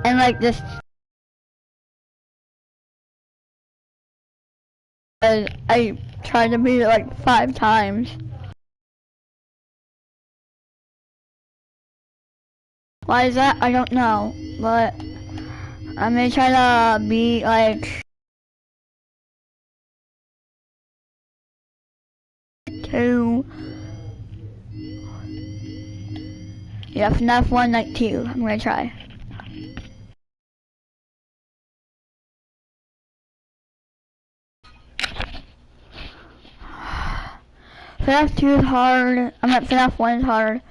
And like this, I tried to beat it like 5 times. Why is that? I don't know, but I'm gonna try to beat like 2. Yeah, FNAF 1 Night 2. I'm gonna try. FNAF 2 is hard. I mean, FNAF 1 is hard.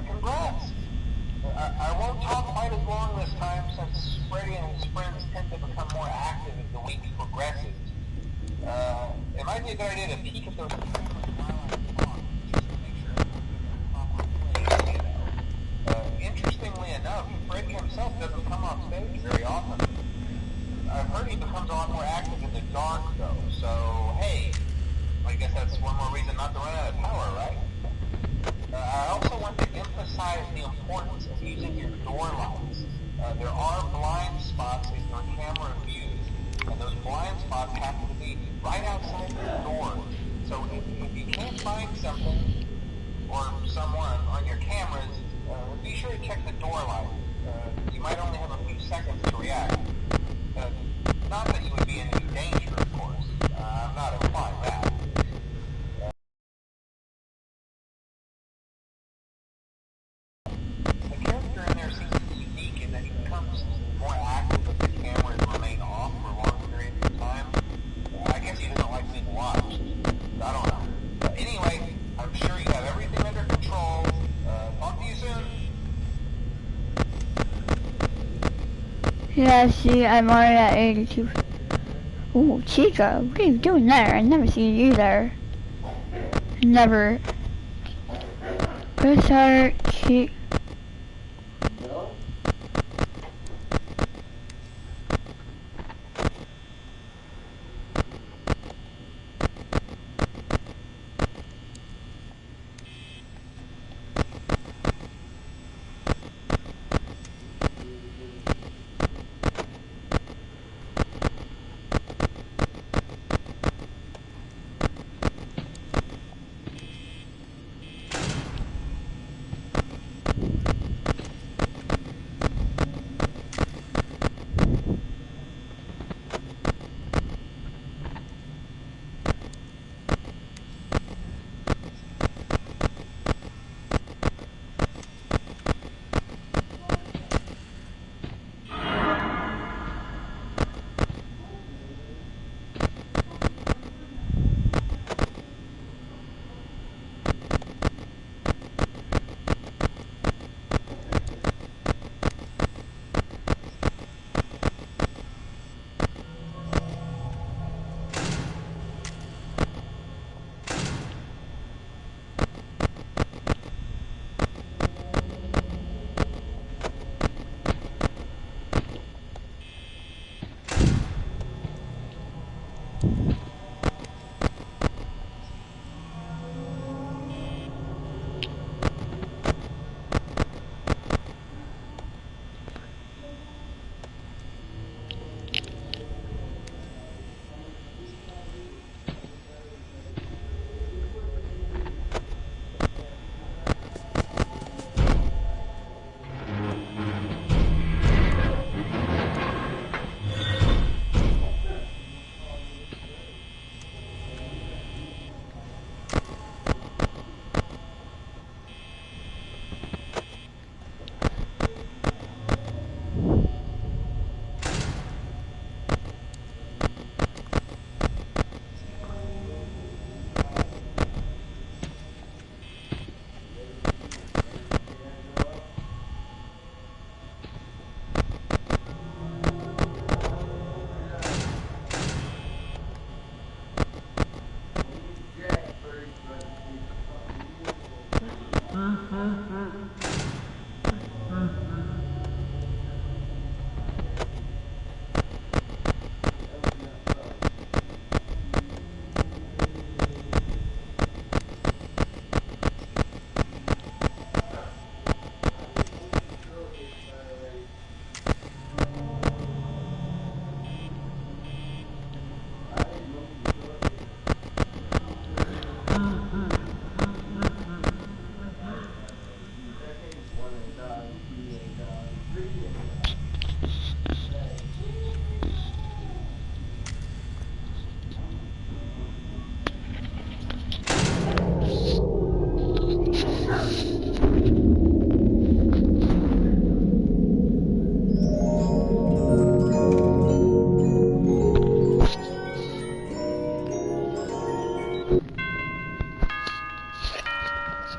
Congrats! I won't talk quite as long this time since Freddy and his friends tend to become more active as the week progresses. It might be a good idea to peek at those cameras while I talk, just to make sure everything's in proper place, interestingly enough, Freddy himself doesn't come off stage very often. I've heard he becomes a lot more active in the dark, though, so hey, I guess that's one more reason not to run out of power, right? I also want to emphasize the importance of using your door lights. There are blind spots in your camera views, and those blind spots happen to be right outside your door. So if you can't find something or someone on your cameras, be sure to check the door light. You might only have a few seconds to react. Not that you would be in any danger, of course. I'm not implying that. The character in there seems to be unique in that he becomes more active if the cameras remain off for long periods of time. I guess he doesn't like being watched. I don't know. Anyway, I'm sure you have everything under control. Talk to you soon. Yeah, see, I'm already at 82. Ooh, Chica, what are you doing there? I never seen you there. Never. Good start, Chica.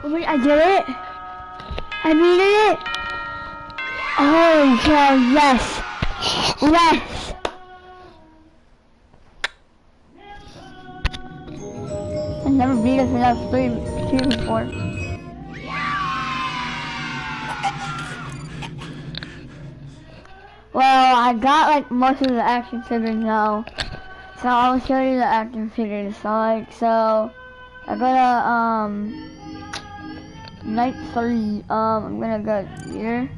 Wait, I did it! I made it! Holy cow, yes! Yes! I never beat us in F3 before. Well, I got like most of the action figures now. So I'll show you the action figures. So I got a night 3, I'm gonna go here.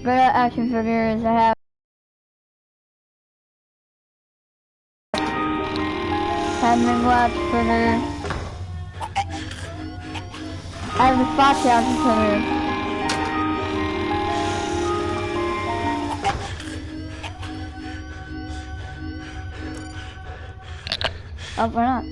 Got action figures, I have Handling Watch figure. I have a Foxy action figure. Oh, why not?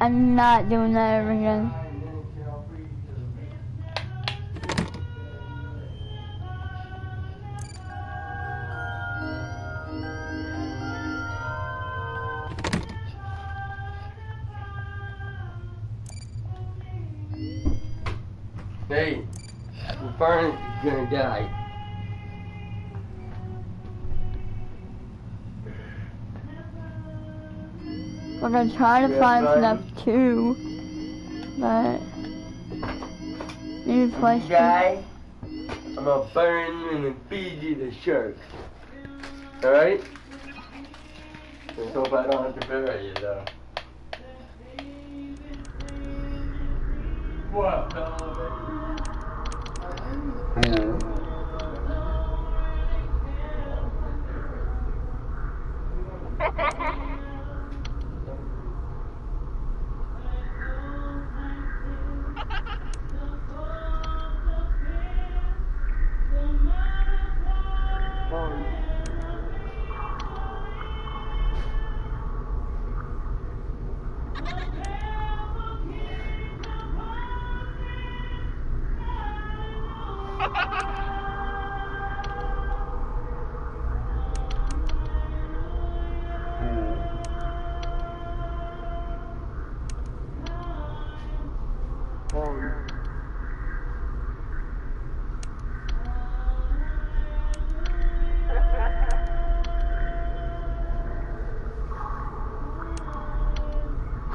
I'm not doing that ever again. Hey, the furnace is gonna die. We're gonna try to find FNAF 2, but maybe play. Die, I'm gonna burn you and feed you to sharks. Alright? Let's hope I don't have to bury you though. What?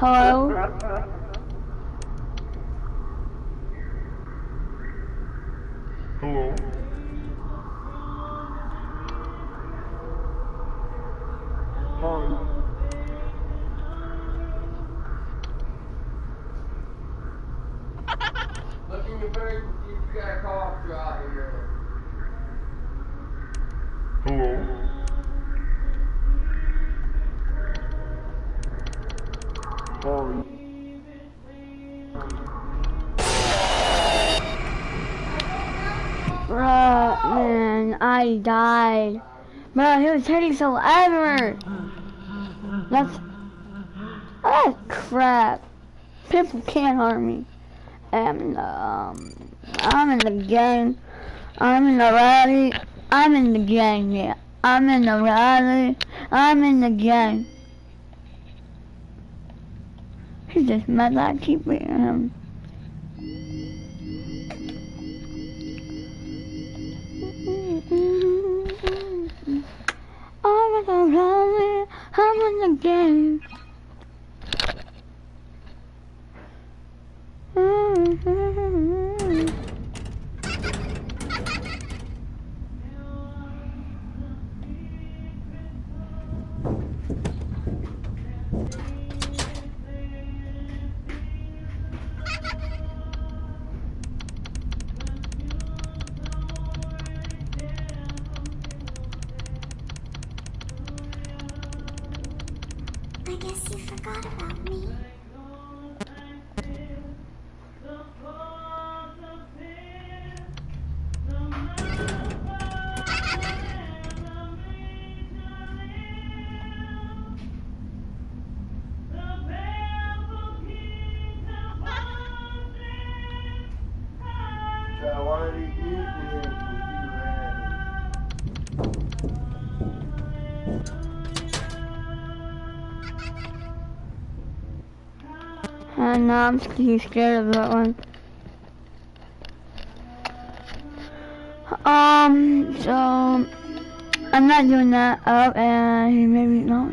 Hello? Hello? Look in your bird and see if you got a cough drop in there. Hello? Bruh, man, I died. Bruh, he was hitting so everywhere. That's crap. People can't harm me. And I'm in the gang. I'm in the rally. I'm in the gang, yeah. I'm in the rally. I'm in the gang. He's just mad that I keep beating him. I'm in the rally. I'm in the gang. I guess you forgot about me. Try one of these new things and And I'm too scared of that one. So I'm not doing that. Oh, and maybe not.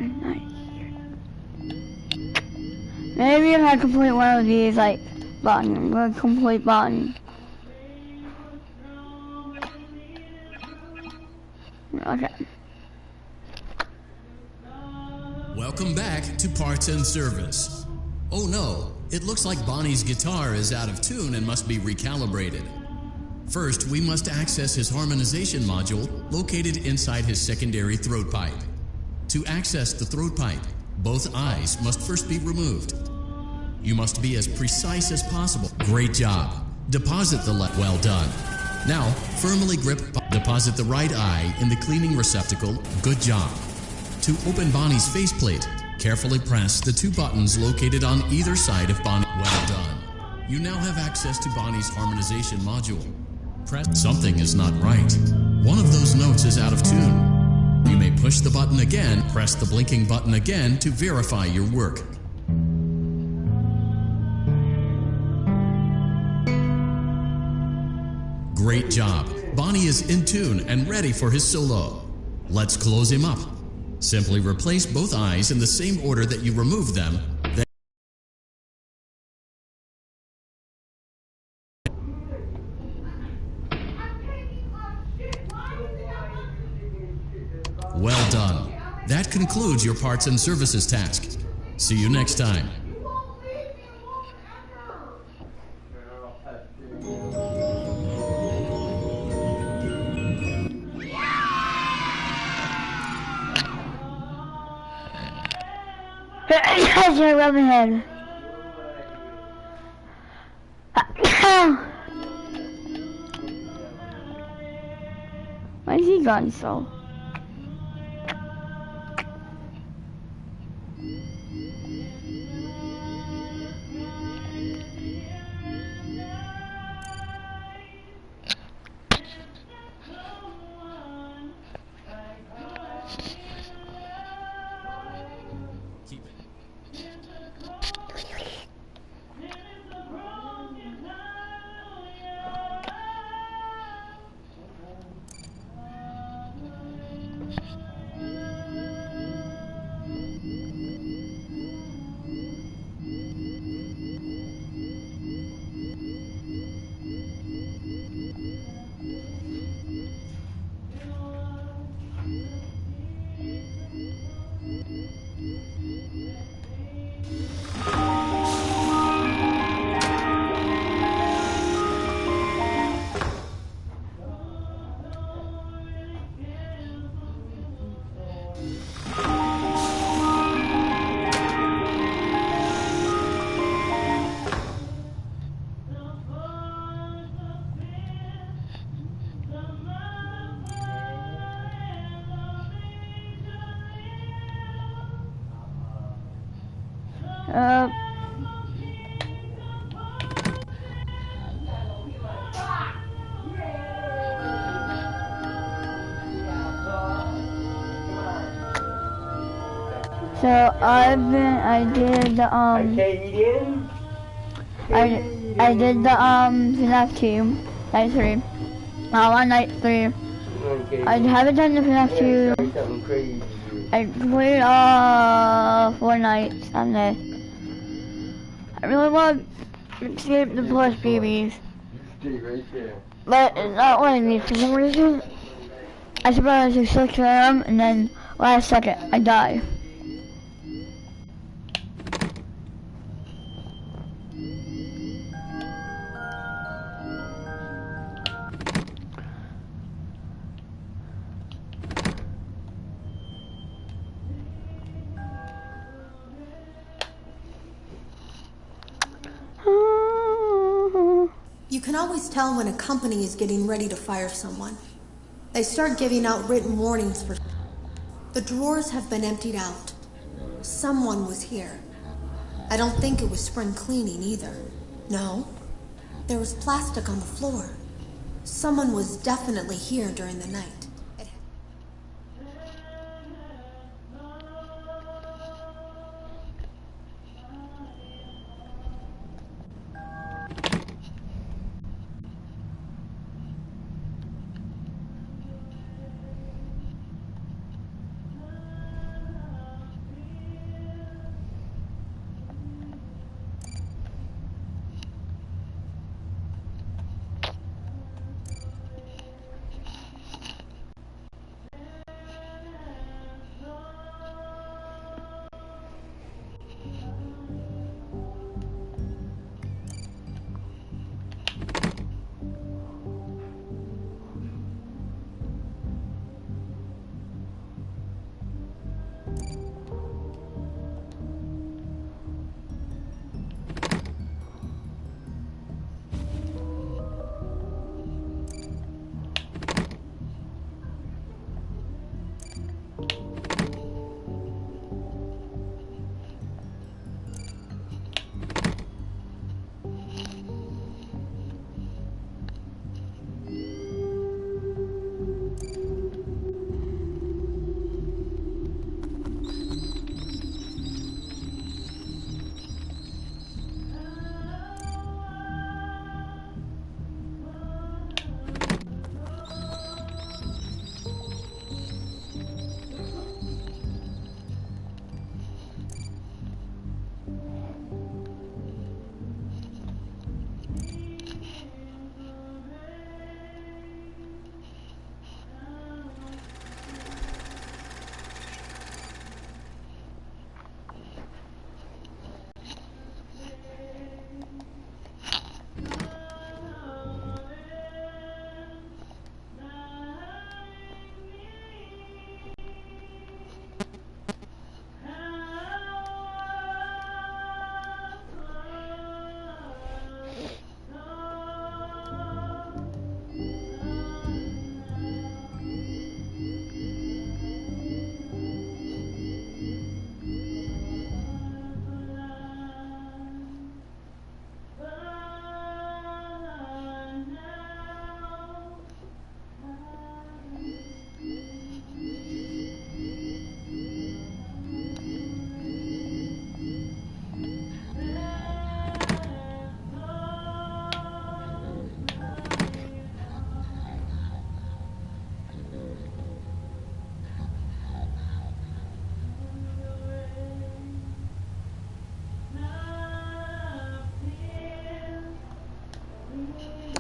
Maybe if I complete one of these, like button, I'm gonna complete button. Okay. Welcome back to Parts and Service. Oh no, it looks like Bonnie's guitar is out of tune and must be recalibrated. First, we must access his harmonization module located inside his secondary throat pipe. To access the throat pipe, both eyes must first be removed. You must be as precise as possible. Great job. Deposit the left. Well done. Now, firmly grip. Deposit the right eye in the cleaning receptacle. Good job. To open Bonnie's faceplate, carefully press the two buttons located on either side of Bonnie. Well done. You now have access to Bonnie's harmonization module. Press. Something is not right. One of those notes is out of tune. You may push the button again, press the blinking button again to verify your work. Great job. Bonnie is in tune and ready for his solo. Let's close him up. Simply replace both eyes in the same order that you removed them. Well done. That concludes your parts and services task. See you next time. That's your rubber head. Why is he gone so? So I did Okay, Eden? I did the FNAF 2, night 3. On night 3. Okay. I haven't done the FNAF 2. Try something crazy. I played 4 nights on this. I really want to escape the plush babies. You stay right there. But it's not letting me for some reason. I surprised to select them and then last second I die. You can always tell when a company is getting ready to fire someone. They start giving out written warnings for... The drawers have been emptied out. Someone was here. I don't think it was spring cleaning either. No. There was plastic on the floor. Someone was definitely here during the night.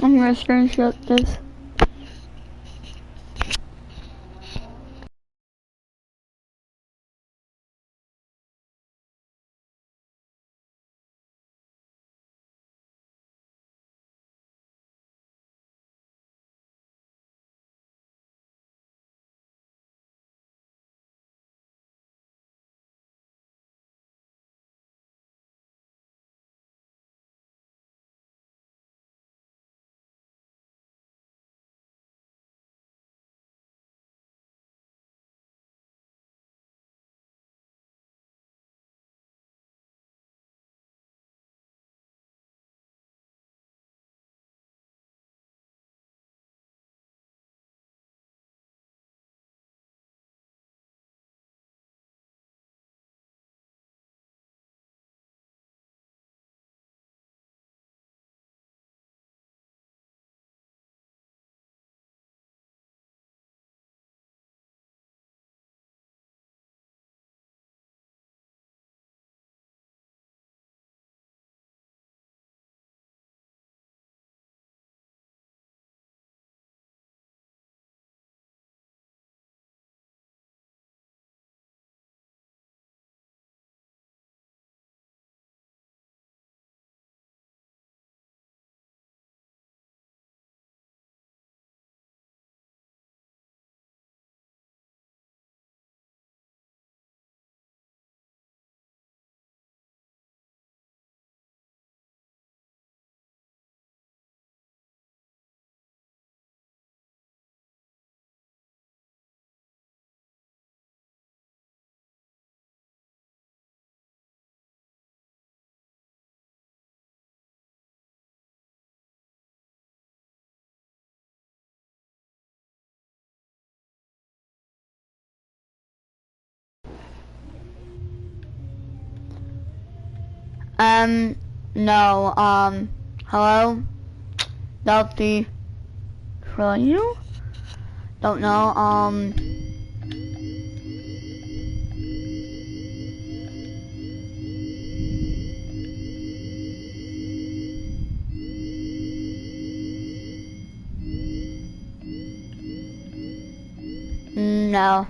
I'm gonna screenshot this. No, hello? Delphi. For you? Don't know, no.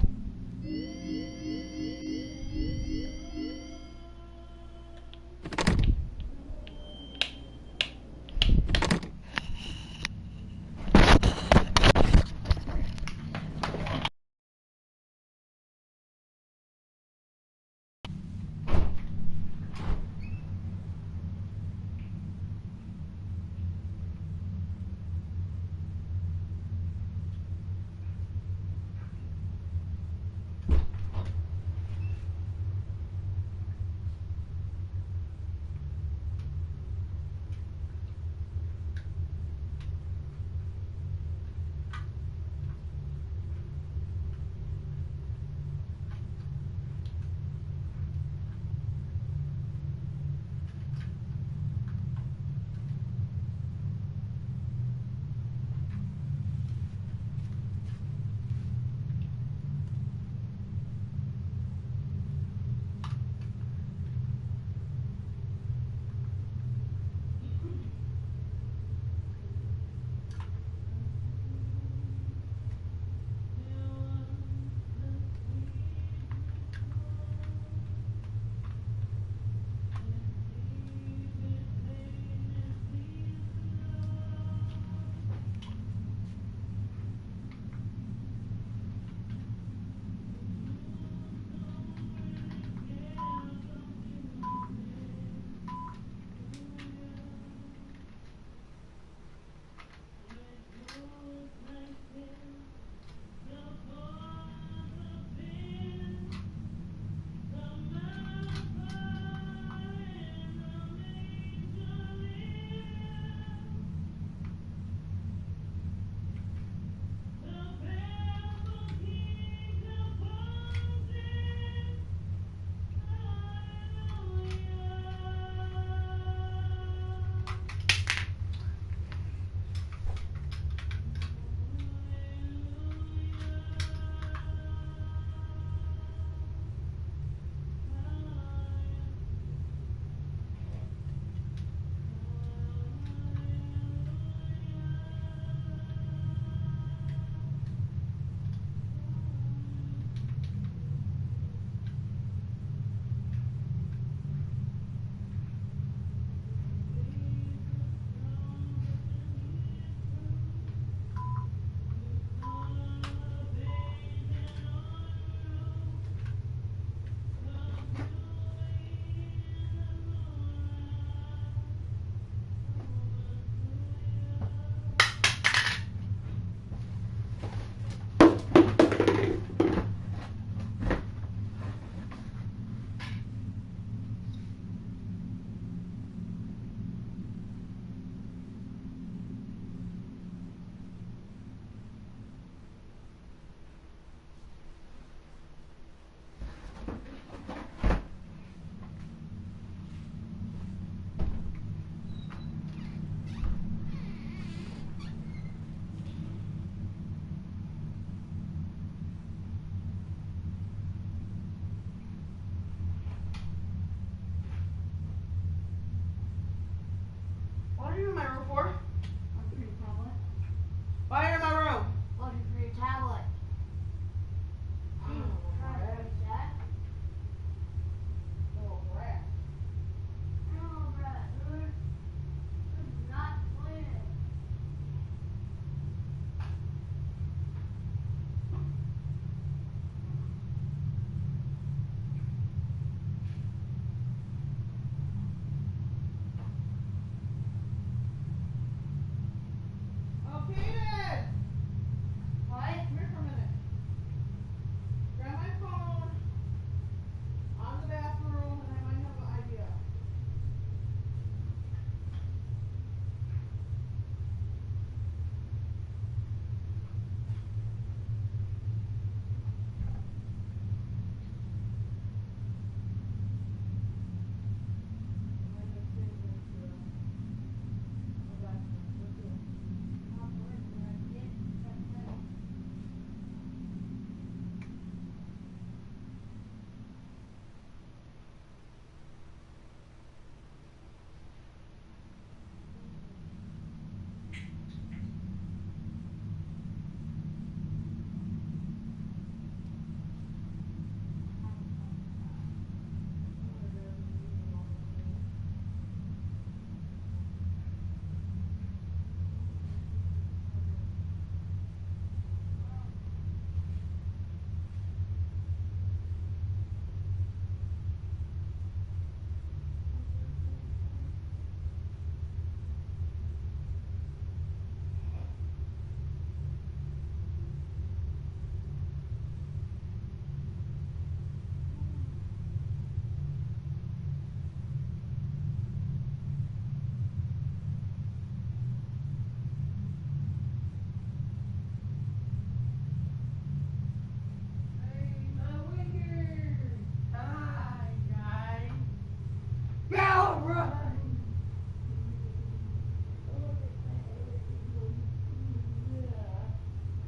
Alright.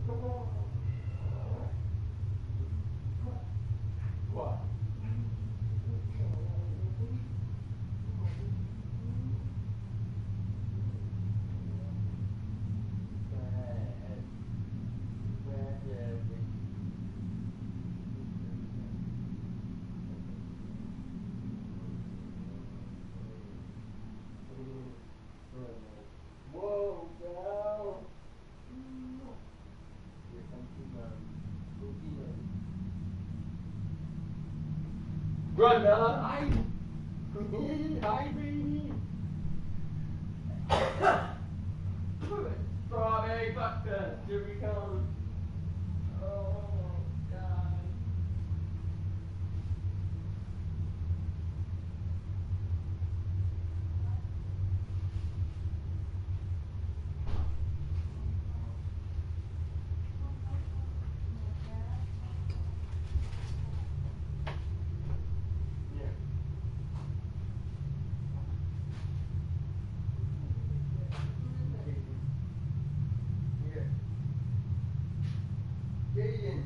Come on. What? Whoa, girl. Here comes the run, Bella. Hi. Hi, baby. Strawberry buckfest. Here we come. Oh, God. Here. Here. Jaden.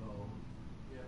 Oh, yeah.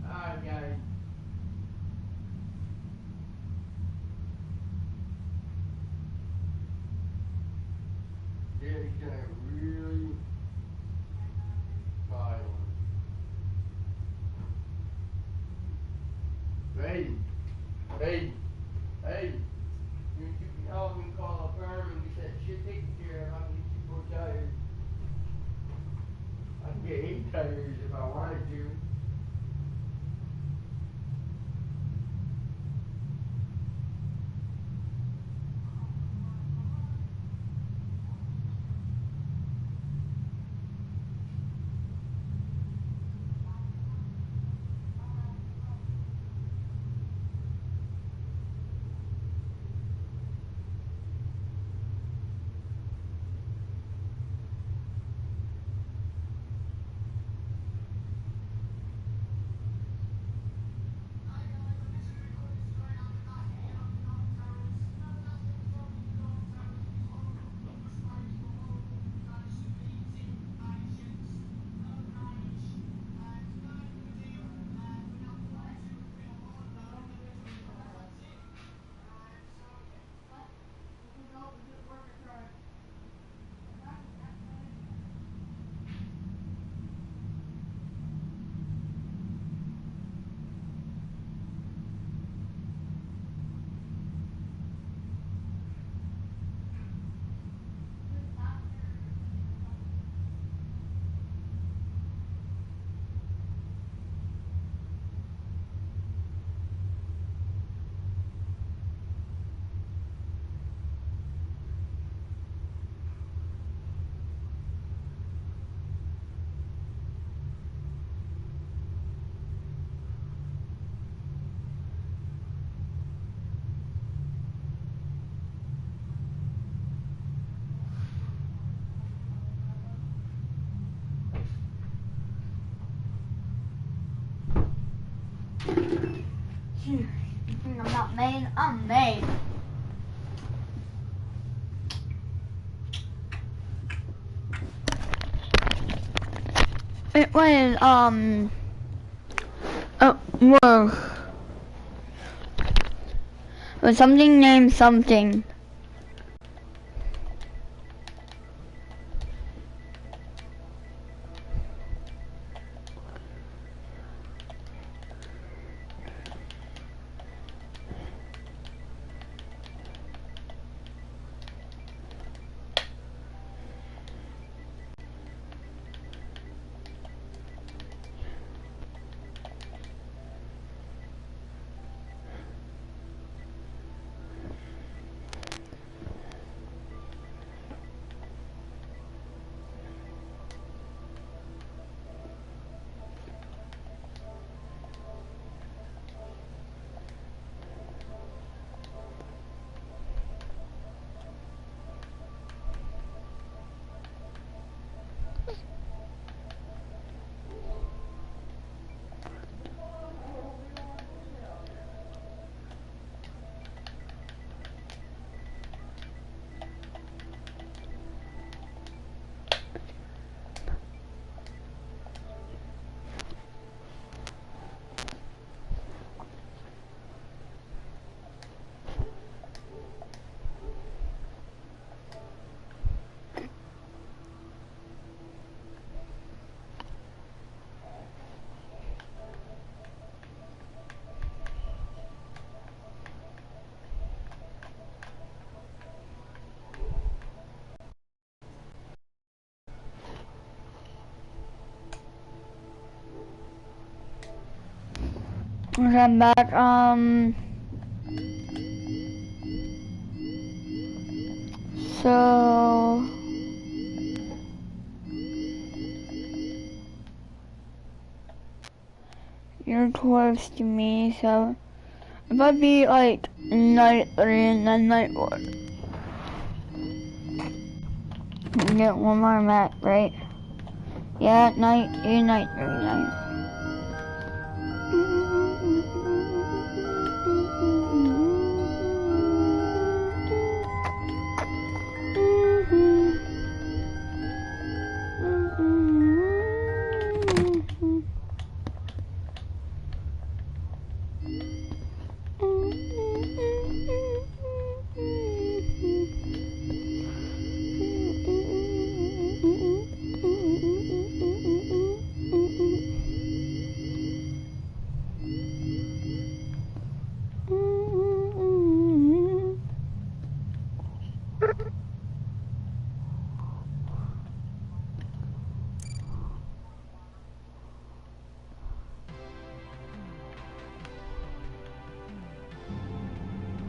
Alright, guys. Daddy's gonna really buy one. Hey, hey, hey. You can help me call a firm and get that shit taken care of. I can get you 4 tires. I can get 8 tires if I wanted to. You think I'm not made? I'm made. It was, work. It was something named something. Okay, I'm back. So you're close to me, so it might be like night 3 and then night 1. Get one more map, right? Yeah, night 2, night 3, night.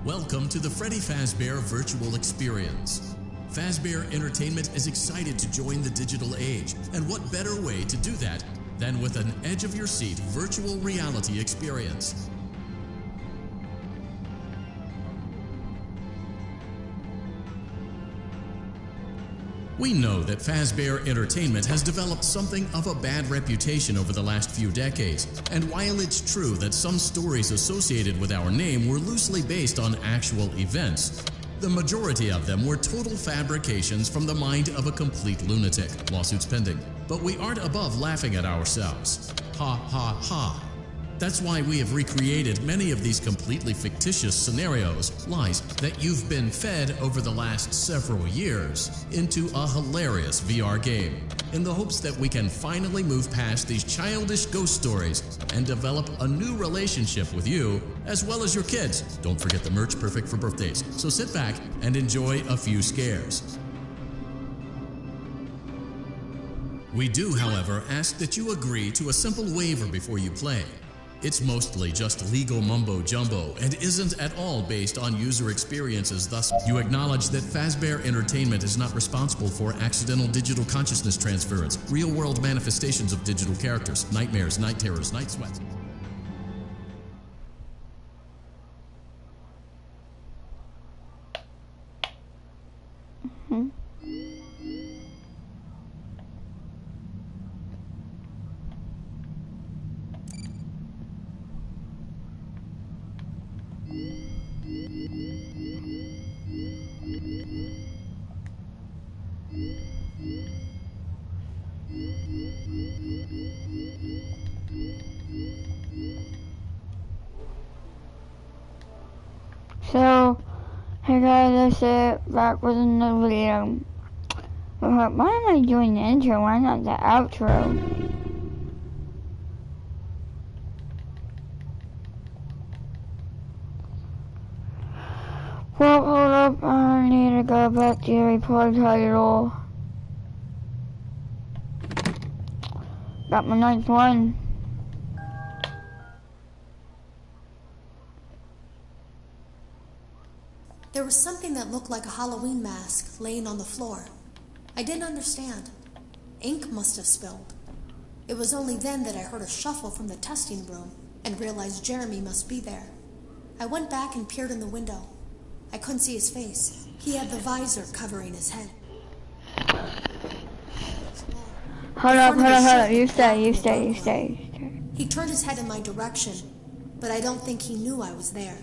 Welcome to the Freddy Fazbear Virtual Experience. Fazbear Entertainment is excited to join the digital age, and what better way to do that than with an edge-of-your-seat virtual reality experience. We know that Fazbear Entertainment has developed something of a bad reputation over the last few decades, and while it's true that some stories associated with our name were loosely based on actual events, the majority of them were total fabrications from the mind of a complete lunatic. Lawsuits pending. But we aren't above laughing at ourselves. Ha ha ha. That's why we have recreated many of these completely fictitious scenarios, lies that you've been fed over the last several years, into a hilarious VR game, in the hopes that we can finally move past these childish ghost stories and develop a new relationship with you, as well as your kids. Don't forget the merch, perfect for birthdays. So sit back and enjoy a few scares. We do, however, ask that you agree to a simple waiver before you play. It's mostly just legal mumbo-jumbo and isn't at all based on user experiences. Thus, you acknowledge that Fazbear Entertainment is not responsible for accidental digital consciousness transference, real-world manifestations of digital characters, nightmares, night terrors, night sweats. So, hey guys, that's it. Back with another video. Why am I doing the intro? Why not the outro? Well, hold up. I need to go back to the report title. Got my ninth one. There was something that looked like a Halloween mask laying on the floor. I didn't understand. Ink must have spilled. It was only then that I heard a shuffle from the testing room and realized Jeremy must be there. I went back and peered in the window. I couldn't see his face. He had the visor covering his head. Hold up. You stay. He turned his head in my direction, but I don't think he knew I was there.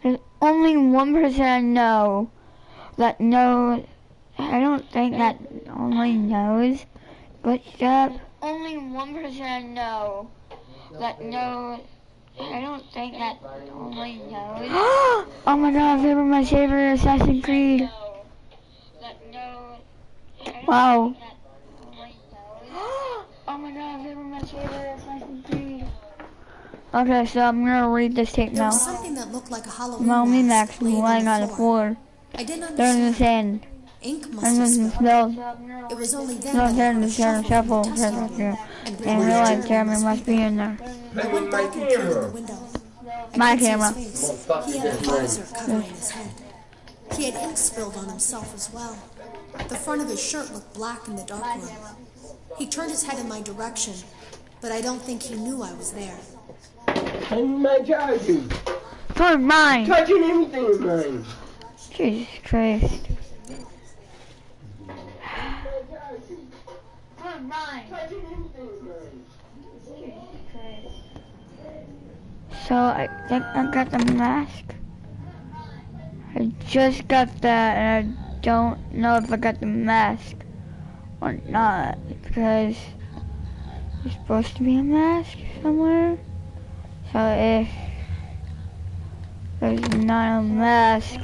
There's only one person I know that knows. I don't think that only knows. But stop. Only one person I know that knows. I don't think that only knows. Oh my god, they were my favorite Assassin's Creed. Wow. Oh my god, they were my favorite Assassin's Creed. Okay, so I'm gonna read this tape There now. was something that looked like a Halloween Mommy mask Max was lying on the floor. I didn't They're in the understand. sand. Ink must And have then the spilled. smell. It was only then No, that I they're in heard the a shuffle shuffle. from the testing room And and realized Jeremy Jeremy must be in there. I went back and peered in the window. I My couldn't see camera. his face. He had the visor covering his head. He had ink spilled on himself as well. The front of his shirt looked black in the dark room. He turned his head in my direction, but I don't think he knew I was there. And my charger. For mine. Touching everything in mine. Jesus Christ. For mine. Touching everything in mine. Jesus Christ. So I think I got the mask. I just got that, and I don't know if I got the mask or not, because there's supposed to be a mask somewhere. So if there's not a mask,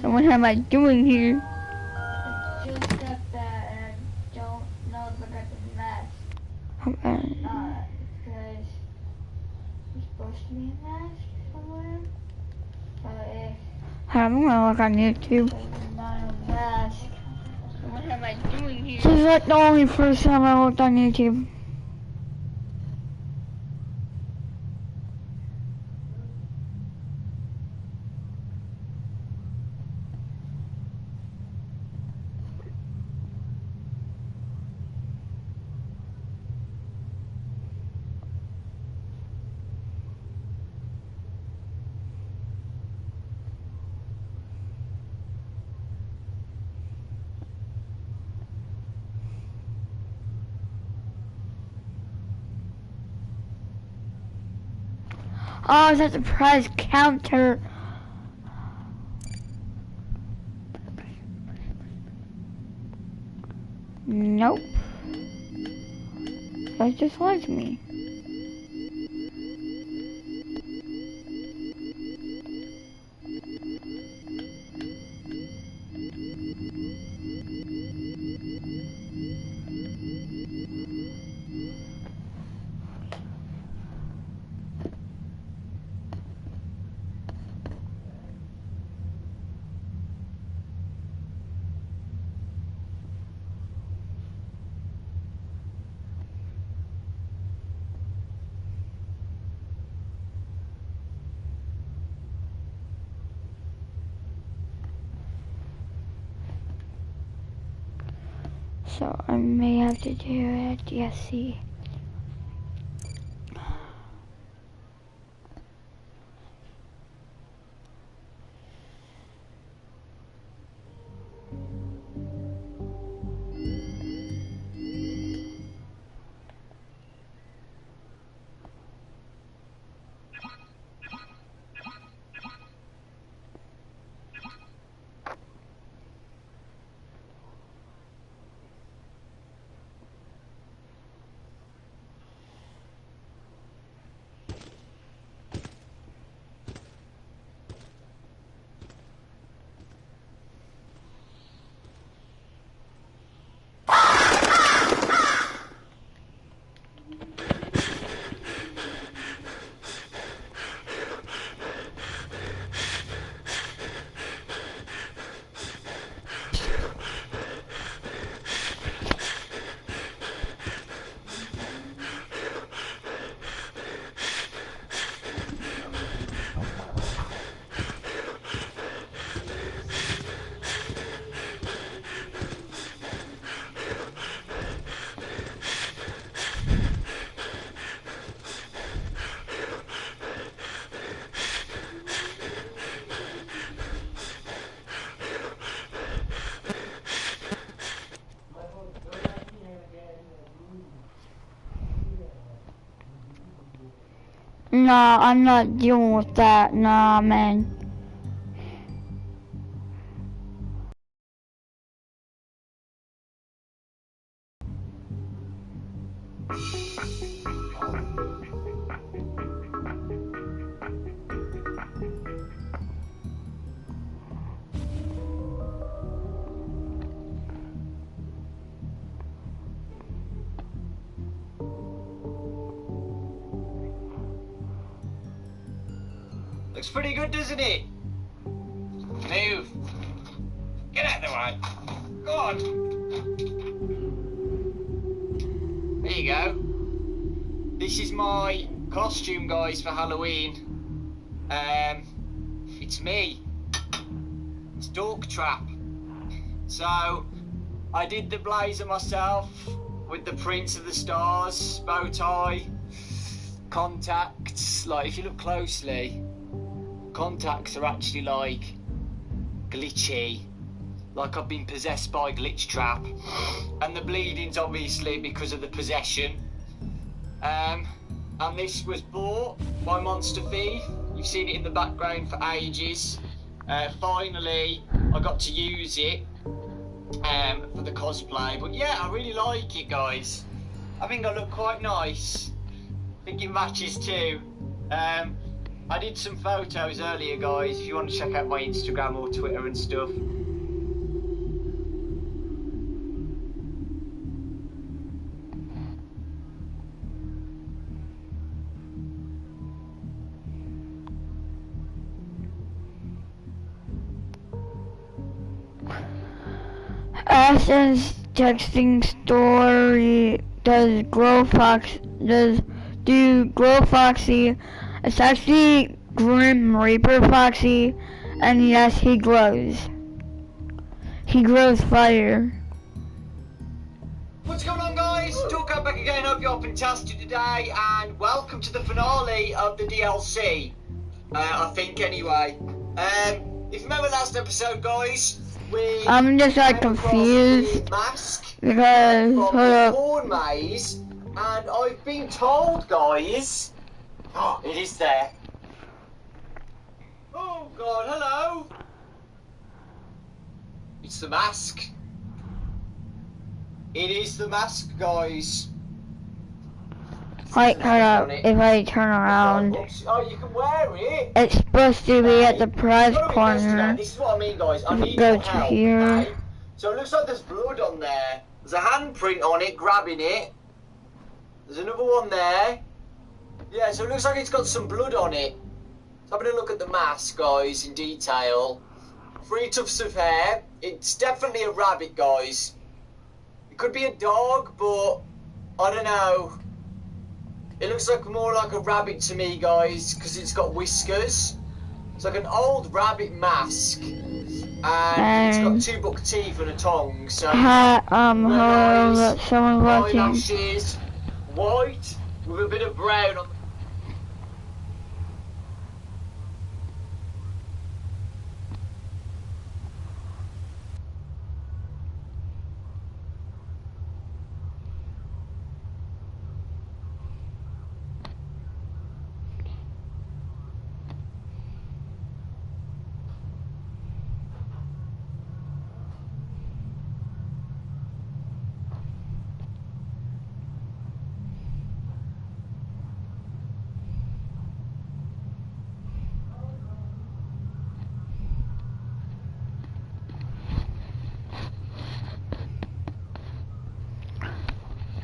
then what am I doing here? I just got that, and I don't know if I got the mask. Okay. Because there's supposed to be a mask somewhere. So if I'm gonna look on YouTube. There's not a mask. So what am I doing here? This is like the only first time I looked on YouTube. Oh, it's at the prize counter. Nope. That just was me. So I may have to do it. Yes, see. Nah, I'm not dealing with that. Nah, man. Looks pretty good, doesn't it? Move. Get out of the way. Go on. There you go. This is my costume, guys, for Halloween. It's me. It's Dork Trap. So, I did the blazer myself with the prints of the stars, bow tie, contacts. Like, if you look closely, contacts are actually like glitchy, like I've been possessed by Glitch Trap, and the bleeding's obviously because of the possession. And this was bought by Monster Thief. You've seen it in the background for ages. Finally I got to use it for the cosplay, but yeah, I really like it, guys. I think I look quite nice. I think it matches too. I did some photos earlier, guys, if you want to check out my Instagram or Twitter and stuff. Ashton's texting story do Grow Foxy. It's actually Grim Reaper Foxy, and yes, he grows. He grows fire. What's going on, guys? Talk back again. Hope you're fantastic today, and welcome to the finale of the DLC. I think anyway. If you remember last episode, guys, I'm just like confused mask because from the corn maze, and I've been told, guys. Oh, it is there. Oh God, hello. It's the mask. It is the mask, guys. Like, hold up, if I turn around, oh, you can wear it. it's supposed to be at the prize corner. This is what I mean, guys. I need Go your to help, here. okay? So it looks like there's blood on there. There's a handprint on it, grabbing it. There's another one there. Yeah, so it looks like it's got some blood on it. So having a look at the mask, guys, in detail. 3 tufts of hair. It's definitely a rabbit, guys. It could be a dog, but I don't know. It looks like more like a rabbit to me, guys, because it's got whiskers. It's like an old rabbit mask. and it's got 2 buck teeth and a tongue, so hello, someone watching. eyelashes, white with a bit of brown on the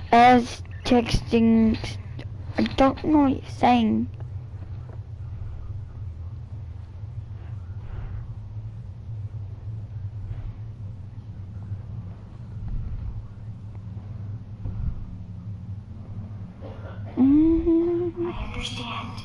As texting, I don't know what you're saying. I understand.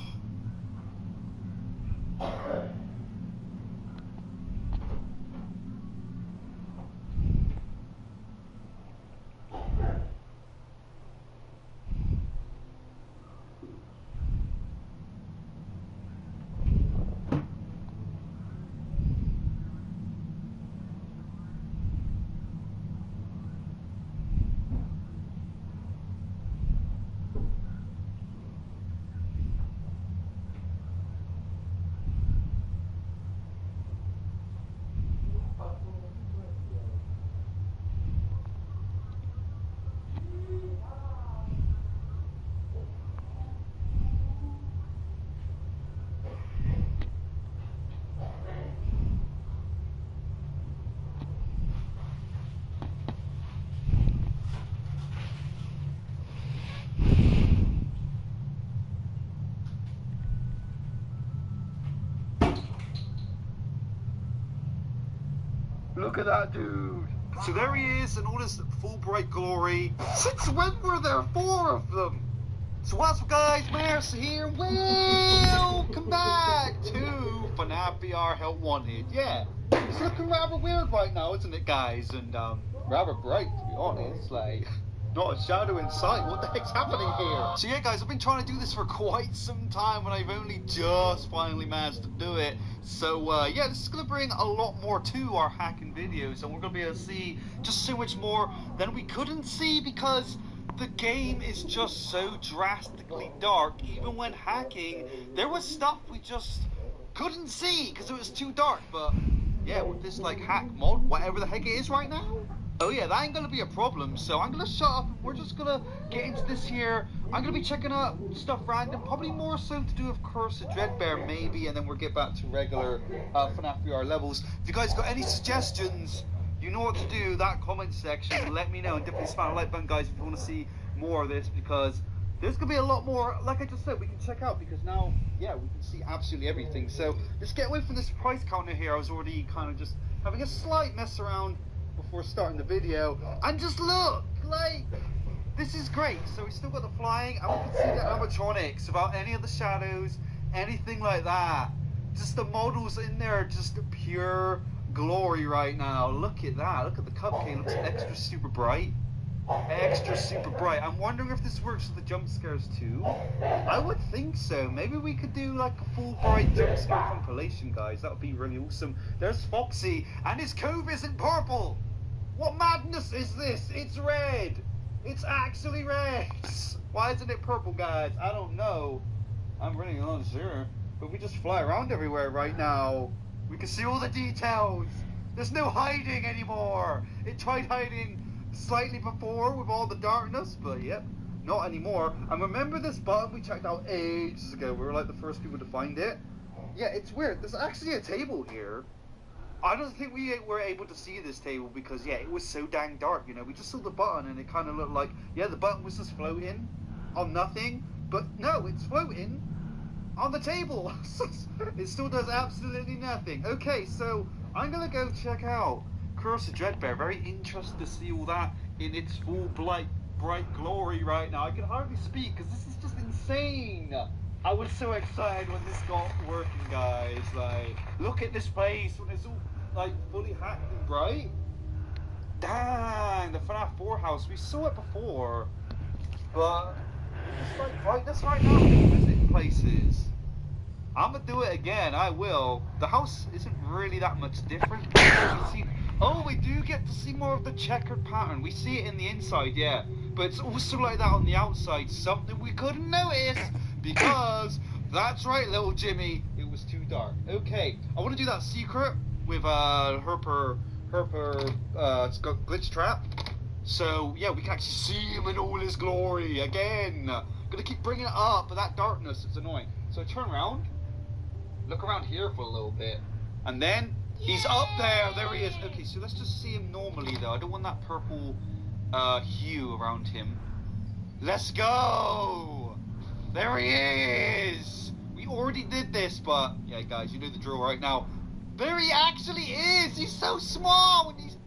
Look at that dude. So there he is in all this full bright glory. Since when were there 4 of them? So what's up, guys? Mercy here. Welcome back to FNAF VR Help Wanted. Yeah, it's looking rather weird right now, isn't it, guys? And rather bright, to be honest. Like, not a shadow in sight. What the heck's happening here? So yeah, guys, I've been trying to do this for quite some time, and I've only just finally managed to do it. So yeah, this is going to bring a lot more to our hacking videos, and we're going to be able to see just so much more than we couldn't see, because the game is just so drastically dark. Even when hacking, there was stuff we just couldn't see because it was too dark. But yeah, with this like hack mod, whatever the heck it is right now, oh yeah, that ain't gonna be a problem. So I'm gonna shut up and we're just gonna get into this here. I'm gonna be checking out stuff random, probably more so to do with Curse of Dreadbear maybe, and then we'll get back to regular FNAF VR levels. If you guys got any suggestions, you know what to do, that comment section, let me know, and definitely smash the like button, guys, if you want to see more of this, because there's going to be a lot more, like I just said, we can check out, because now, yeah, we can see absolutely everything. So, let's get away from this price counter here. I was already kind of just having a slight mess around before starting the video, and just look, like, this is great. So we still got the flying, and we can see the animatronics without any of the shadows, anything like that. Just the models in there, just pure glory right now. Look at that. Look at the cupcake. It looks extra super bright. Extra super bright. I'm wondering if this works with the jump scares too. I would think so. Maybe we could do like a full bright jump scare compilation, guys. That would be really awesome. There's Foxy, and his cove isn't purple. What madness is this? It's red. It's actually red. Why isn't it purple, guys? I don't know. I'm really not sure. But we just fly around everywhere right now. We can see all the details. There's no hiding anymore. It tried hiding slightly before with all the darkness, but yep, not anymore. And remember this button we checked out ages ago? We were like the first people to find it. Yeah, it's weird. There's actually a table here. I don't think we were able to see this table because, yeah, it was so dang dark, you know. We just saw the button and it kind of looked like, yeah, the button was just floating on nothing. But no, it's floating on the table. It still does absolutely nothing. Okay, so I'm gonna go check out Curse of Dreadbear. Very interested to see all that in its full bright glory right now. I can hardly speak because this is just insane. I was so excited when this got working, guys. Like, look at this place when it's all like fully hacked and bright. Dang, the FNAF 4 house. We saw it before, but it's like right. That's right now. Visit places. I'm gonna do it again. I will. The house isn't really that much different. Oh, we do get to see more of the checkered pattern. We see it in the inside, yeah, but it's also like that on the outside. Something we couldn't notice because that's right, little Jimmy. It was too dark. Okay, I want to do that secret with Herper. It's got glitch trap. So yeah, we can actually see him in all his glory again. Gonna keep bringing it up, but that darkness is annoying. So turn around, look around here for a little bit, and then he's up there. There he is. Okay, so let's just see him normally though. I don't want that purple hue around him. Let's go. There he is. We already did this, but yeah, guys, you know the drill right now. There he actually is! He's so small! When he's...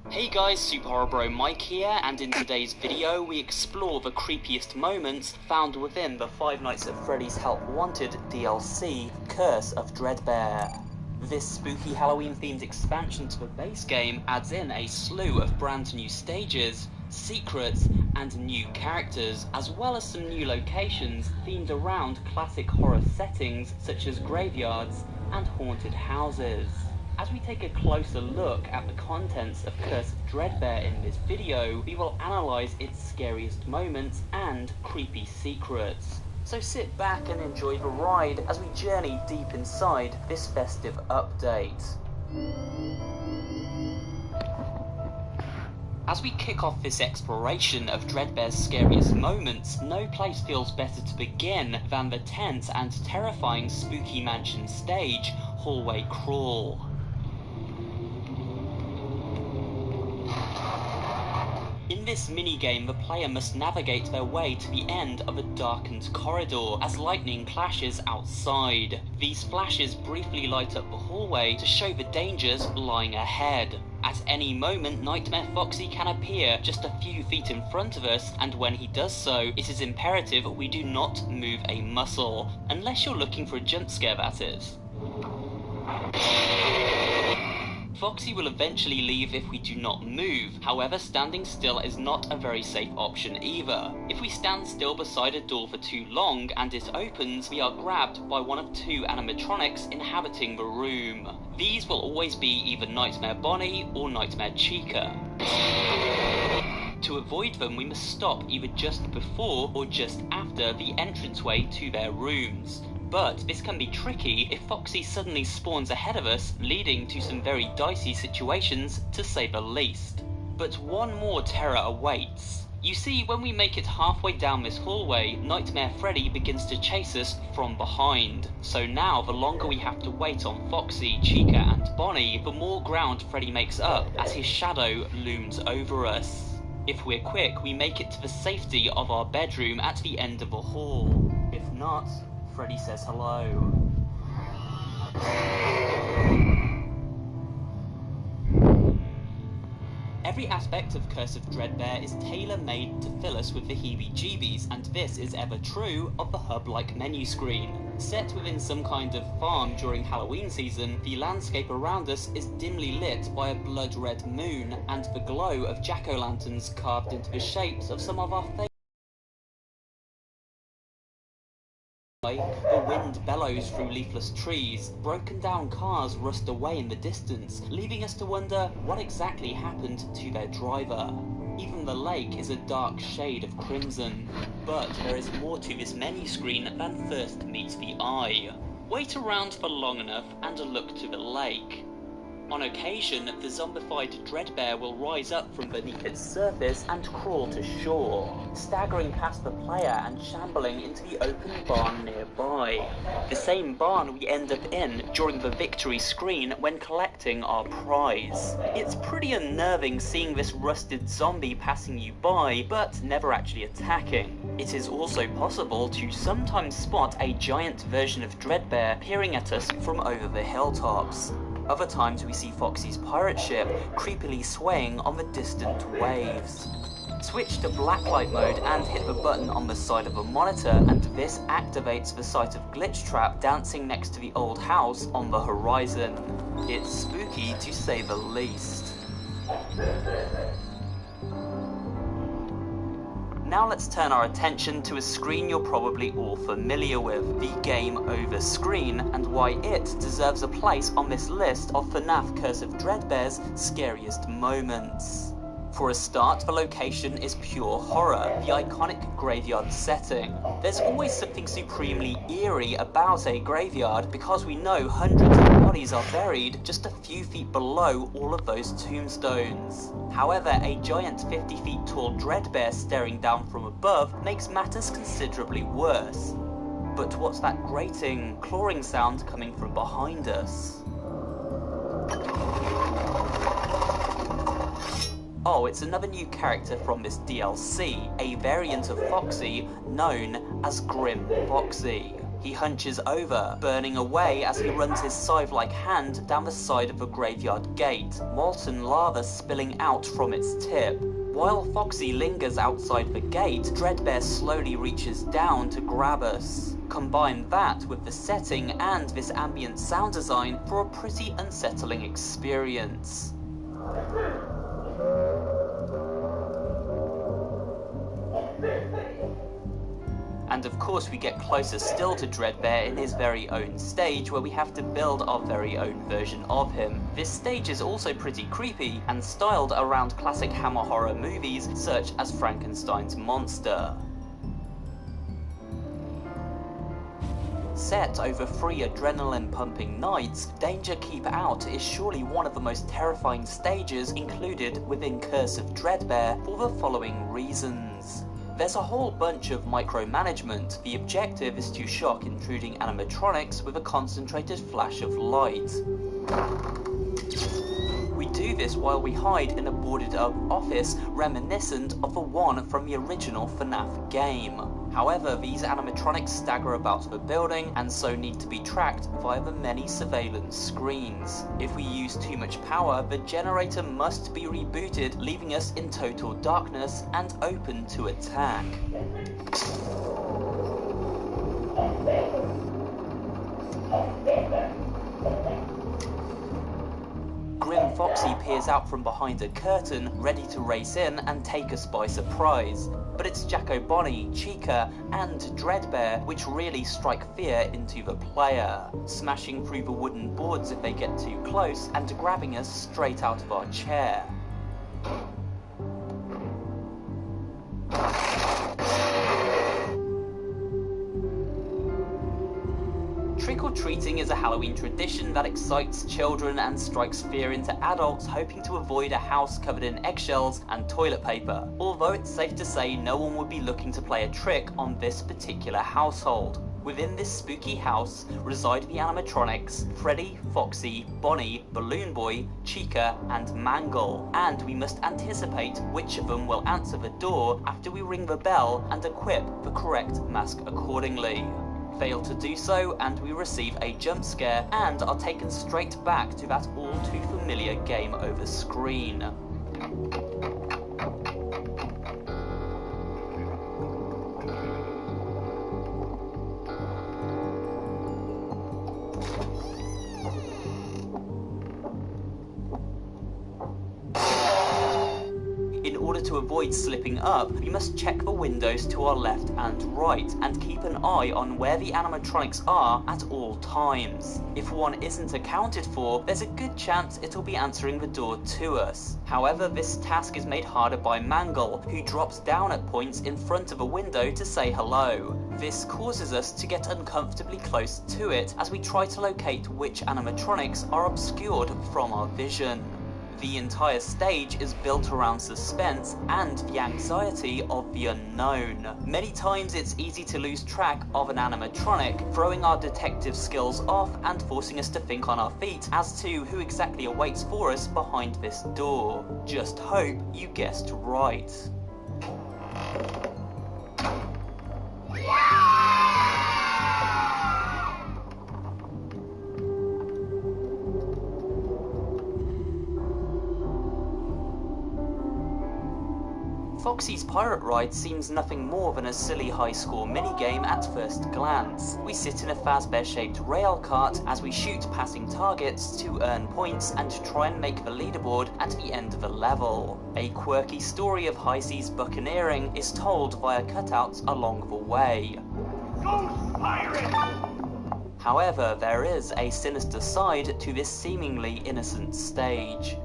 Hey guys, Super Horror Bro Mike here, and in today's video we explore the creepiest moments found within the Five Nights at Freddy's Help Wanted DLC, Curse of Dreadbear. This spooky Halloween-themed expansion to the base game adds in a slew of brand new stages, secrets, and new characters, as well as some new locations themed around classic horror settings such as graveyards and haunted houses. As we take a closer look at the contents of Curse of Dreadbear in this video, we will analyse its scariest moments and creepy secrets. So sit back and enjoy the ride as we journey deep inside this festive update. As we kick off this exploration of Dreadbear's scariest moments, no place feels better to begin than the tense and terrifying Spooky Mansion stage, Hallway Crawl. In this minigame, the player must navigate their way to the end of a darkened corridor as lightning clashes outside. These flashes briefly light up the hallway to show the dangers lying ahead. At any moment, Nightmare Foxy can appear just a few feet in front of us, and when he does so, it is imperative we do not move a muscle. Unless you're looking for a jump scare, that is. Foxy will eventually leave if we do not move. However, standing still is not a very safe option either. If we stand still beside a door for too long and it opens, we are grabbed by one of two animatronics inhabiting the room. These will always be either Nightmare Bonnie or Nightmare Chica. To avoid them, we must stop either just before or just after the entranceway to their rooms. But this can be tricky if Foxy suddenly spawns ahead of us, leading to some very dicey situations, to say the least. But one more terror awaits. You see, when we make it halfway down this hallway, Nightmare Freddy begins to chase us from behind. So now, the longer we have to wait on Foxy, Chica, and Bonnie, the more ground Freddy makes up as his shadow looms over us. If we're quick, we make it to the safety of our bedroom at the end of the hall. If not, Freddy says hello. Every aspect of Curse of Dreadbear is tailor-made to fill us with the heebie-jeebies, and this is ever true of the hub-like menu screen. Set within some kind of farm during Halloween season, the landscape around us is dimly lit by a blood-red moon and the glow of jack-o'-lanterns carved into the shapes of some of our favourite. The wind bellows through leafless trees, broken down cars rust away in the distance, leaving us to wonder what exactly happened to their driver. Even the lake is a dark shade of crimson. But there is more to this menu screen than first meets the eye. Wait around for long enough and look to the lake. On occasion, the zombified Dreadbear will rise up from beneath its surface and crawl to shore, staggering past the player and shambling into the open barn nearby. The same barn we end up in during the victory screen when collecting our prize. It's pretty unnerving seeing this rusted zombie passing you by, but never actually attacking. It is also possible to sometimes spot a giant version of Dreadbear peering at us from over the hilltops. Other times we see Foxy's pirate ship creepily swaying on the distant waves. Switch to blacklight mode and hit the button on the side of the monitor, and this activates the sight of Glitch Trap dancing next to the old house on the horizon. It's spooky to say the least. Now let's turn our attention to a screen you're probably all familiar with, the Game Over screen, and why it deserves a place on this list of FNAF Curse of Dreadbear's scariest moments. For a start, the location is pure horror, the iconic graveyard setting. There's always something supremely eerie about a graveyard because we know hundreds of bodies are buried just a few feet below all of those tombstones. However, a giant 50 feet tall Dreadbear staring down from above makes matters considerably worse. But what's that grating, clawing sound coming from behind us? Oh, it's another new character from this DLC, a variant of Foxy known as Grim Foxy. He hunches over, burning away as he runs his scythe-like hand down the side of the graveyard gate, molten lava spilling out from its tip. While Foxy lingers outside the gate, Dreadbear slowly reaches down to grab us. Combine that with the setting and this ambient sound design for a pretty unsettling experience. And of course we get closer still to Dreadbear in his very own stage, where we have to build our very own version of him. This stage is also pretty creepy and styled around classic Hammer horror movies such as Frankenstein's monster. Set over 3 adrenaline-pumping nights, Danger Keep Out is surely one of the most terrifying stages included within Curse of Dreadbear for the following reasons. There's a whole bunch of micromanagement. The objective is to shock intruding animatronics with a concentrated flash of light. We do this while we hide in a boarded-up office reminiscent of the one from the original FNAF game. However, these animatronics stagger about the building and so need to be tracked via the many surveillance screens. If we use too much power, the generator must be rebooted, leaving us in total darkness and open to attack. Grim Foxy peers out from behind a curtain, ready to race in and take us by surprise. But it's Jacko Bonnie, Chica, and Dreadbear which really strike fear into the player, smashing through the wooden boards if they get too close and grabbing us straight out of our chair. Trick-or-treating is a Halloween tradition that excites children and strikes fear into adults hoping to avoid a house covered in eggshells and toilet paper. Although it's safe to say no one would be looking to play a trick on this particular household. Within this spooky house reside the animatronics Freddy, Foxy, Bonnie, Balloon Boy, Chica, and Mangle. And we must anticipate which of them will answer the door after we ring the bell and equip the correct mask accordingly. Fail to do so and we receive a jump scare and are taken straight back to that all too familiar Game Over screen. To avoid slipping up, we must check the windows to our left and right, and keep an eye on where the animatronics are at all times. If one isn't accounted for, there's a good chance it'll be answering the door to us. However, this task is made harder by Mangle, who drops down at points in front of a window to say hello. This causes us to get uncomfortably close to it as we try to locate which animatronics are obscured from our vision. The entire stage is built around suspense and the anxiety of the unknown. Many times it's easy to lose track of an animatronic, throwing our detective skills off and forcing us to think on our feet as to who exactly awaits for us behind this door. Just hope you guessed right. Foxy's pirate ride seems nothing more than a silly high score minigame at first glance. We sit in a Fazbear-shaped rail cart as we shoot passing targets to earn points and try and make the leaderboard at the end of a level. A quirky story of high seas buccaneering is told via cutouts along the way. Ghost pirate! However, there is a sinister side to this seemingly innocent stage.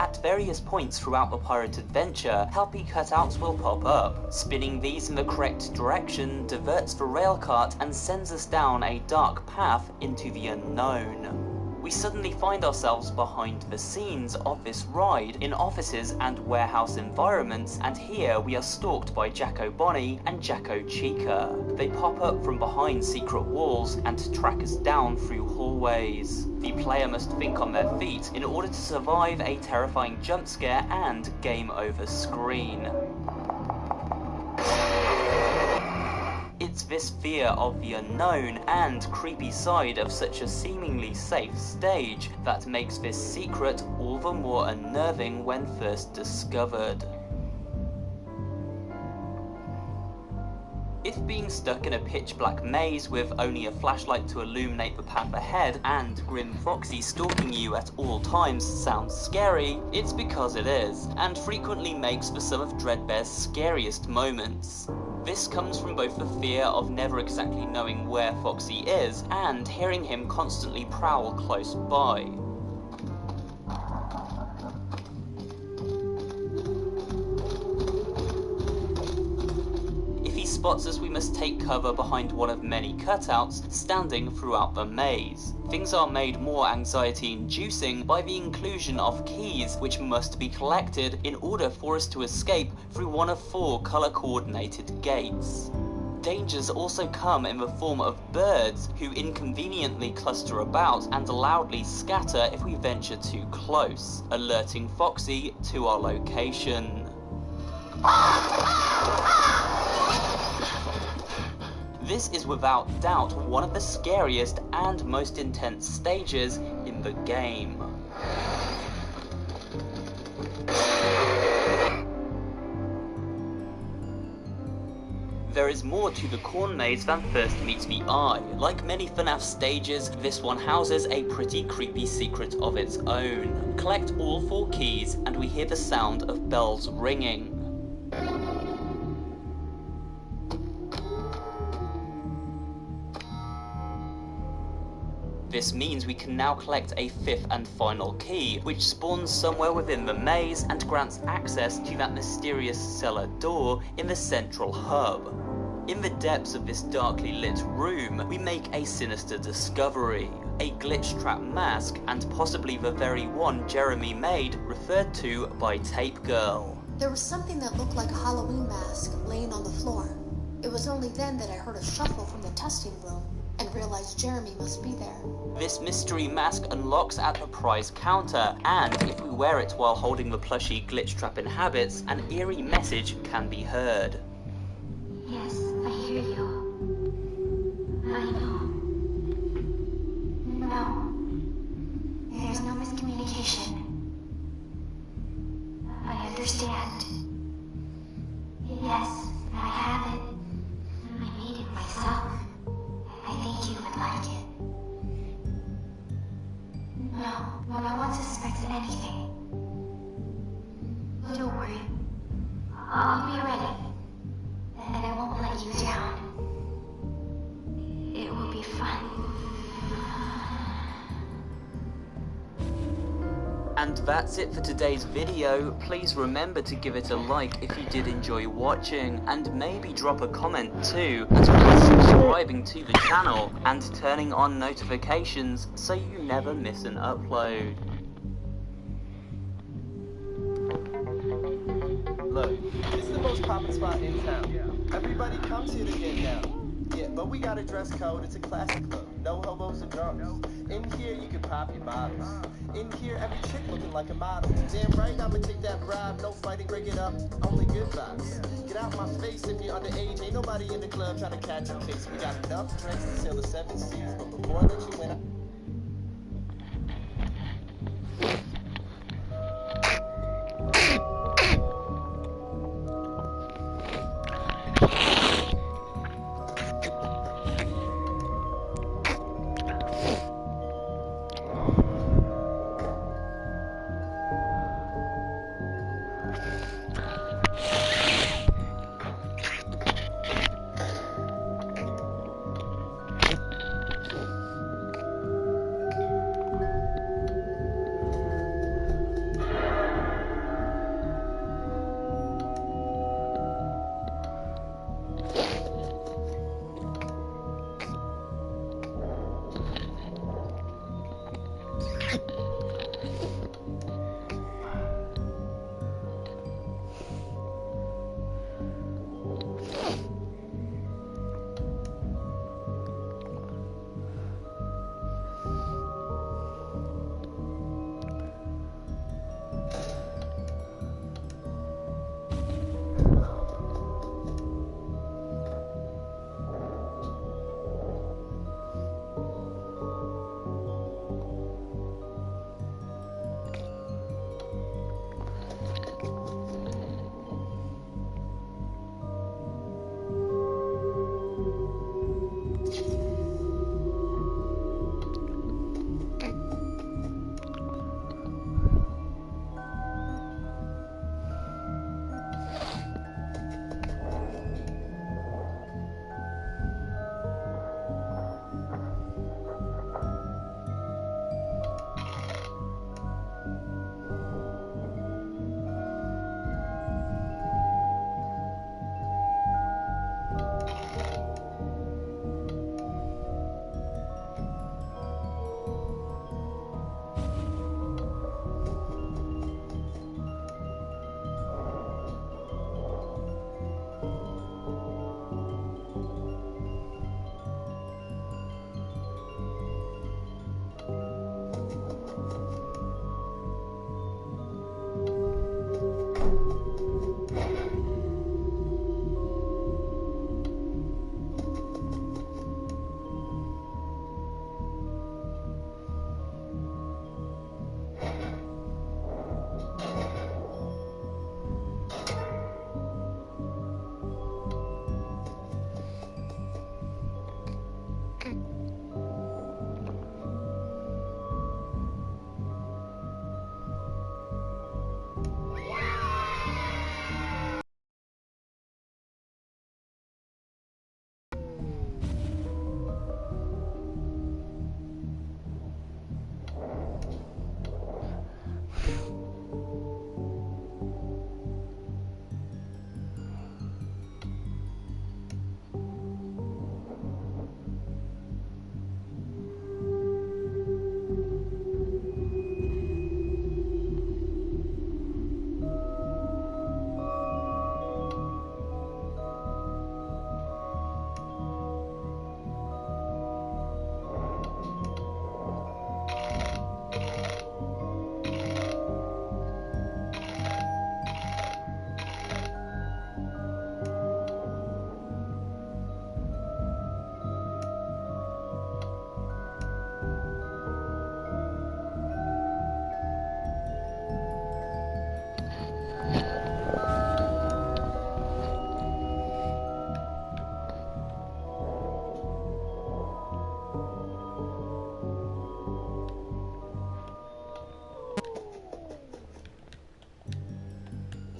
At various points throughout the pirate adventure, helpy cutouts will pop up. Spinning these in the correct direction diverts the railcart and sends us down a dark path into the unknown. We suddenly find ourselves behind the scenes of this ride in offices and warehouse environments, and here we are stalked by Jacko Bonnie and Jacko Chica. They pop up from behind secret walls and track us down through hallways. The player must think on their feet in order to survive a terrifying jump scare and game over screen. It's this fear of the unknown and creepy side of such a seemingly safe stage that makes this secret all the more unnerving when first discovered. If being stuck in a pitch-black maze with only a flashlight to illuminate the path ahead and Grim Foxy stalking you at all times sounds scary, it's because it is, and frequently makes for some of Dreadbear's scariest moments. This comes from both the fear of never exactly knowing where Foxy is and hearing him constantly prowl close by. If he spots us, we must take cover behind one of many cutouts standing throughout the maze. Things are made more anxiety-inducing by the inclusion of keys which must be collected in order for us to escape through one of 4 colour-coordinated gates. Dangers also come in the form of birds who inconveniently cluster about and loudly scatter if we venture too close, alerting Foxy to our location. This is without doubt one of the scariest and most intense stages in the game. There is more to the corn maze than first meets the eye. Like many FNAF stages, this one houses a pretty creepy secret of its own. Collect all 4 keys and we hear the sound of bells ringing. This means we can now collect a 5th and final key, which spawns somewhere within the maze and grants access to that mysterious cellar door in the central hub. In the depths of this darkly lit room, we make a sinister discovery. A glitch trap mask, and possibly the very one Jeremy made, referred to by Tape Girl. There was something that looked like a Halloween mask laying on the floor. It was only then that I heard a shuffle from the testing room and realized Jeremy must be there. This mystery mask unlocks at the prize counter, and if we wear it while holding the plushie Glitch Trap inhabits, an eerie message can be heard. Yes, I hear you. I know. No. There's no miscommunication. I understand. Yes, I have it. I made it myself. I think you would like it. No one suspects anything. Don't worry. I'll be ready. And I won't let you down. It will be fun. And that's it for today's video. Please remember to give it a like if you did enjoy watching, and maybe drop a comment too, as well as subscribing to the channel and turning on notifications so you never miss an upload. Look, this is the most poppin' spot in town. Yeah. Everybody comes here to get down. Yeah, but we got a dress code, it's a classic look. No hobos or drums. In here you can pop your bottles. In here every chick looking like a model. Damn right I'ma take that bribe, no fighting, break it up, only good vibes. Get out my face if you're underage, ain't nobody in the club trying to catch a case. We got enough drinks to sail the 7 seas, but before I let you in,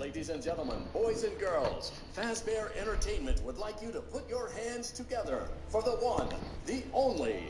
Ladies and gentlemen, boys and girls, Fazbear Entertainment would like you to put your hands together for the one, the only,